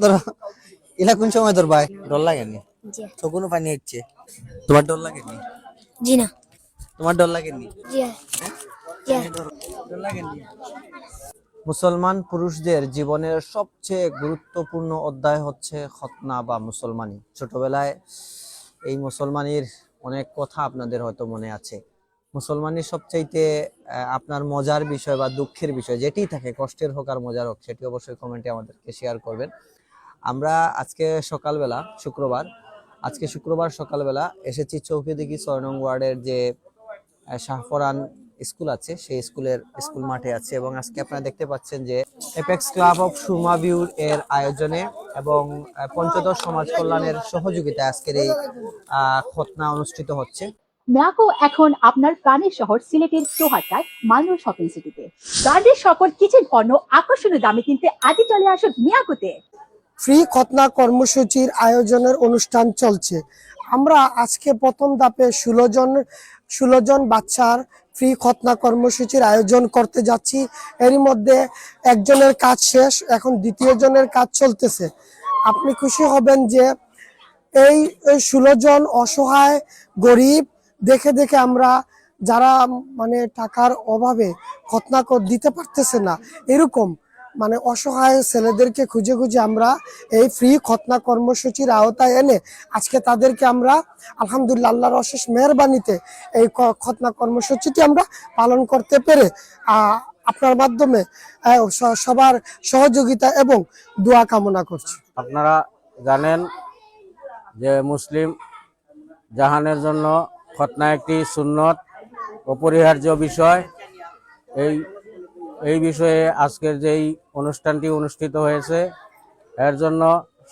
ধরো এলা কোন সময় তোর ভাই ডর লাগেনি? জি চোখগুলো পানি হচ্ছে। তোমার ডর লাগেনি? জি না তোমার ডর লাগেনি? জি জি ডর লাগেনি? মুসলমান পুরুষদের জীবনের সবচেয়ে গুরুত্বপূর্ণ অধ্যায় হচ্ছে খতনা বা মুসলমানি। ছোটবেলায় এই মুসলমানির অনেক কথা আপনাদের হয়তো মনে আছে। মুসলমানির সবচাইতে আপনার মজার বিষয় বা দুঃখের বিষয় যেটি থাকে, কষ্টের হোক আর মজার হোক, সেটি অবশ্যই কমেন্টে আমাদেরকে শেয়ার করবেন। আমরা আজকে সকালবেলা শুক্রবার সকালবেলা এসেছি চৌকিদিঘি 6 নং ওয়ার্ডের যে শাহপরান স্কুল আছে, সেই স্কুল মাঠে আছে। এবং আজকে আপনারা দেখতে পাচ্ছেন যে এপেক্স ক্লাব অফ সুরমা ভিউর এর আয়োজনে এবং পঞ্চদশ সমাজ কল্যাণের সহযোগিতায় আজকের এই খতনা অনুষ্ঠিত হচ্ছে। মিয়াকো এখন আপনার প্রাণের শহর সিলেটের চৌহাট্টায় মালরো শপিং সিটিতে। গার্ডের সকল কিচেন পণ্য আকর্ষণীয় দামে কিনতে আজই চলে আসুন মিয়াকোতে। ফ্রি খতনা কর্মসূচির আয়োজনের অনুষ্ঠান চলছে। আমরা আজকে প্রথম ধাপে 16 জন বাচ্চার ফ্রি খতনা কর্মসূচির আয়োজন করতে যাচ্ছি। এরই মধ্যে একজনের কাজ শেষ, এখন দ্বিতীয় জনের কাজ চলতেছে। আপনি খুশি হবেন যে এই 16 জন অসহায় গরিব দেখে দেখে আমরা যারা মানে টাকার অভাবে খতনা দিতে পারতেছে না, এরকম মানে অসহায় ছেলেদেরকে খুঁজে খুঁজে আমরা এই ফ্রি খতনা কর্মসূচির আওতায় এনে আজকে তাদেরকে আমরা আলহামদুলিল্লাহ আল্লাহর অশেষ মেহেরবানিতে এই খতনা কর্মসূচিটি আমরা পালন করতে পেরে আপনার মাধ্যমে সবার সহযোগিতা এবং দোয়া কামনা করছি। আপনারা জানেন যে মুসলিম জাহানের জন্য খতনা একটি সুন্নত অপরিহার্য বিষয়। এই বিষয়ে আজকের যেই অনুষ্ঠানটি অনুষ্ঠিত হয়েছে এর জন্য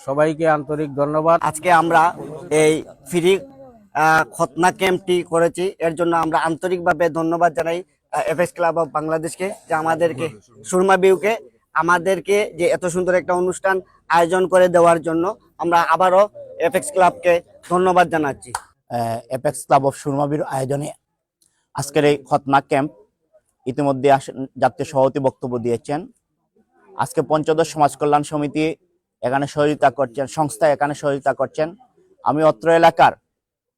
সবাইকে আন্তরিক ধন্যবাদ। আজকে আমরা এই ফ্রি খতনা ক্যাম্পটি করেছি, এর জন্য আমরা আন্তরিকভাবে ধন্যবাদ জানাই এপেক্স ক্লাব অফ বাংলাদেশকে, যে আমাদেরকে সুরমা ভিউকে আমাদেরকে যে এত সুন্দর একটা অনুষ্ঠান আয়োজন করে দেওয়ার জন্য আমরা আবারও এপেক্স ক্লাবকে ধন্যবাদ জানাচ্ছি। এপেক্স ক্লাব অফ সুরমা ভিউর আয়োজনে আজকের এই খতনা ক্যাম্প ইতিমধ্যে জাতীয় সভাপতি বক্তব্য দিয়েছেন। আজকে পঞ্চদশ সমাজ কল্যাণ সমিতি এখানে সহযোগিতা করছেন, সংস্থা এখানে সহযোগিতা করছেন। আমি অত্র এলাকার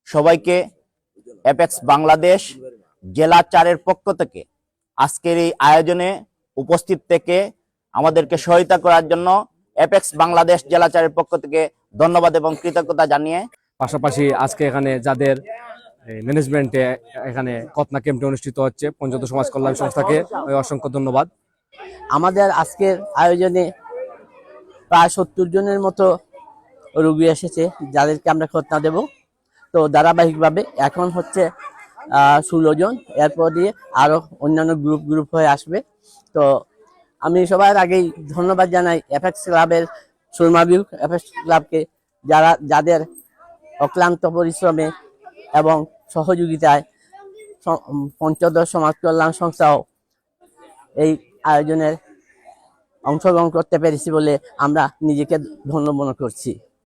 সবাইকে এপেক্স বাংলাদেশ জেলা 4-এর পক্ষ থেকে আজকের এই আয়োজনে উপস্থিত থেকে আমাদেরকে সহায়তা করার জন্য এপেক্স বাংলাদেশ জেলা 4-এর পক্ষ থেকে ধন্যবাদ এবং কৃতজ্ঞতা জানিয়ে, পাশাপাশি আজকে এখানে যাদের ম্যানেজমেন্টে এখানে খতনা ক্যাম্পটি অনুষ্ঠিত হচ্ছে পঞ্চদশ সমাজ কল্যাণ সংস্থাকে অসংখ্য ধন্যবাদ। আমাদের আজকের আয়োজনে প্রায় 70 জনের মতো রোগী এসেছে যাদেরকে আমরা খতনা দেব। তো ধারাবাহিকভাবে এখন হচ্ছে 16 জন, এরপর দিয়ে আরো অন্যান্য গ্রুপ হয়ে আসবে। তো আমি সবার আগেই ধন্যবাদ জানাই এপেক্স ক্লাবের সুরমা ভিউ এপেক্স ক্লাবকে, যাদের অক্লান্ত পরিশ্রমে এবং সহযোগিতায় পঞ্চদশ সমাজ কল্যাণ সংস্থাও এই আয়োজনের অংশগ্রহণ করতে পেরেছি বলে আমরা নিজেকে ধন্য মনে করছি।